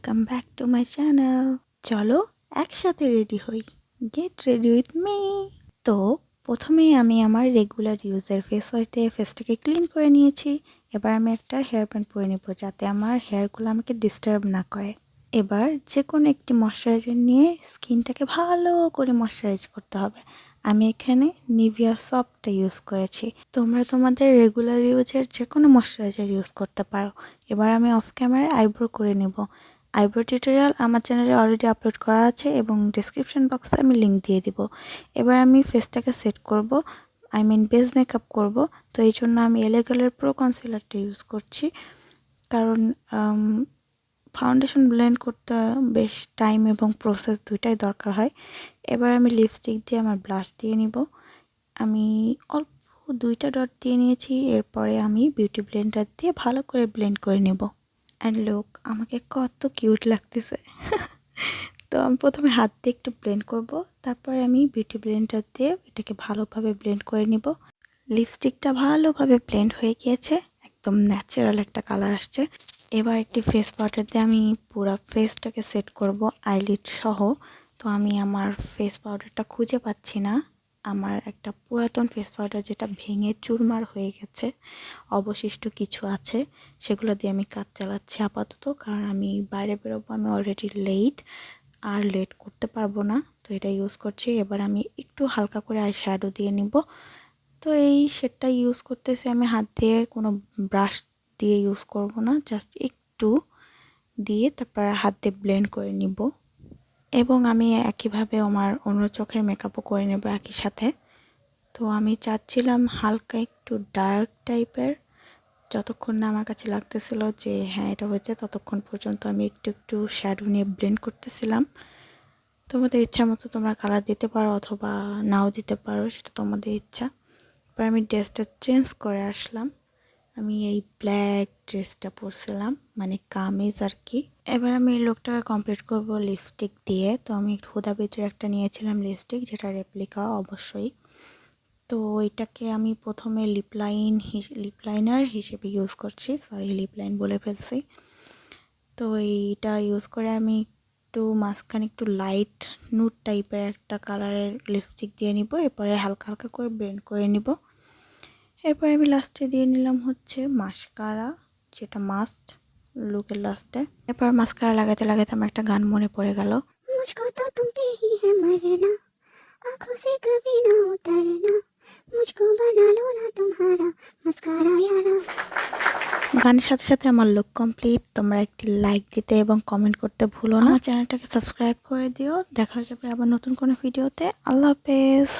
Welcome back to my channel. চলো একসাথে ready হই, গেট রেডি উইথ মি। তো প্রথমেই আমি আমার রেগুলার ইউজের ফেস ওয়াশ দিয়ে ফেসটাকে ক্লিন করে নিয়েছি। এবার আমি একটা হেয়ার ব্যান্ড পরে নেব যাতে আমার হেয়ারগুলো আমাকে ডিস্টার্ব না করে। এবার যে কোনো একটি ময়শ্চারাইজার নিয়ে স্কিনটাকে ভালো করে ময়শ্চারাইজ করতে হবে। আমি এখানে নিভিয়া সফটটা ইউজ করেছি, তোমরা তোমাদের রেগুলার ইউজের যে কোনো ময়শ্চারাইজার ইউজ করতে পারো। এবার আমি অফ ক্যামেরায় আইব্রো করে নেব। আইব্রো টিউটোরিয়াল আমার চ্যানেলে অলরেডি আপলোড করা আছে এবং ডিসক্রিপশন বক্সে আমি লিঙ্ক দিয়ে দিব। এবার আমি ফেসটাকে সেট করব, বেস মেকআপ করব। তো এই জন্য আমি এলে গালের প্রো কনসিলারটা ইউজ করছি, কারণ ফাউন্ডেশন ব্লেন্ড করতে বেশ টাইম এবং প্রসেস দুইটাই দরকার হয়। এবার আমি লিপস্টিক দিয়ে আমার ব্লাশ দিয়ে নিব। আমি অল্প 2টা ডট দিয়ে নিয়েছি। এরপরে আমি বিউটি ব্লেন্ডার দিয়ে ভালো করে ব্লেন্ড করে নেব। অ্যান্ড লুক, আমাকে কত কিউট লাগতেছে। তো আমি প্রথমে হাত দিয়ে একটু ব্লেন্ড করব, তারপরে আমি বিউটি ব্লেন্ডার দিয়ে এটাকে ভালোভাবে ব্লেন্ড করে নিব। লিপস্টিকটা ভালোভাবে ব্লেন্ড হয়ে গিয়েছে, একদম ন্যাচারাল একটা কালার আসছে। এবার একটি ফেস পাউডার দিয়ে আমি পুরো ফেসটাকে সেট করব, আইলিড সহ। তো আমি আমার ফেস পাউডারটা খুঁজে পাচ্ছি না। আমার একটা পুরাতন ফেস পাউডার যেটা ভেঙে চুরমার হয়ে গেছে, অবশিষ্ট কিছু আছে, সেগুলো দিয়ে আমি কাজ চালাচ্ছি আপাতত, কারণ আমি বাইরে বেরোবো। আমি অলরেডি লেট করতে পারবো না, তো এটা ইউজ করছি। এবার আমি একটু হালকা করে আই শ্যাডো দিয়ে নিব। তো এই শেডটা ইউজ করতেছি আমি হাত দিয়ে, কোনো ব্রাশ দিয়ে ইউজ করব না, জাস্ট একটু দিয়ে তারপরে হাত দিয়ে ব্লেন্ড করে নিব। এবং আমি একইভাবে আমার অন্য চোখের মেকআপও করে নেব একই সাথে। তো আমি চাচ্ছিলাম হালকা একটু ডার্ক টাইপের, যতক্ষণ না আমার কাছে লাগতেছিল যে হ্যাঁ এটা হয়েছে, ততক্ষণ পর্যন্ত আমি একটু একটু শ্যাডো নিয়ে ব্লেন্ড করতেছিলাম। তোমাদের ইচ্ছা মতো তোমরা কালার দিতে পারো অথবা নাও দিতে পারো, সেটা তোমাদের ইচ্ছা। এবার আমি ড্রেসটা চেঞ্জ করে আসলাম। আমি এই ব্ল্যাক ড্রেসটা পরছিলাম, মানে কামিজ আর কি। এবার আমি এই লুকটাকে কমপ্লিট করব লিপস্টিক দিয়ে। তো আমি হুদা ভিতরে একটা নিয়েছিলাম লিপস্টিক, যেটা রেপ্লিকা অবশ্যই। তো এটাকে আমি প্রথমে লিপলাইনার হিসেবে ইউজ করছি, সরি লিপলাইন বলে ফেলছি। তো এইটা ইউজ করে আমি একটু মাঝখানে একটু লাইট নুড টাইপের একটা কালারের লিপস্টিক দিয়ে নিব। এরপরে হালকা হালকা করে ব্লেন্ড করে নিব। এরপরে আমি লাস্টে দিয়ে নিলাম হচ্ছে মাস্কারা, যেটা মাস্ট লুকের লাস্টে। এরপর মাস্কারা লাগাতে লাগাতে আমার একটা গান মনে পড়ে গেল, মুঝকো তো তুম পে হি হ্যায় মরনা, आँखों से कभी ना उतरना, मुझको बना लो ना तुम्हारा मस्कारा यारा। গানের সাথে সাথে আমার লুক কমপ্লিট। তোমরা একটি লাইক দিতে এবং কমেন্ট করতে ভুলো না। আমার চ্যানেলটাকে সাবস্ক্রাইব করে দিও। দেখা যাবে আবার নতুন কোনো ভিডিওতে। আল্লাহ হাফেজ।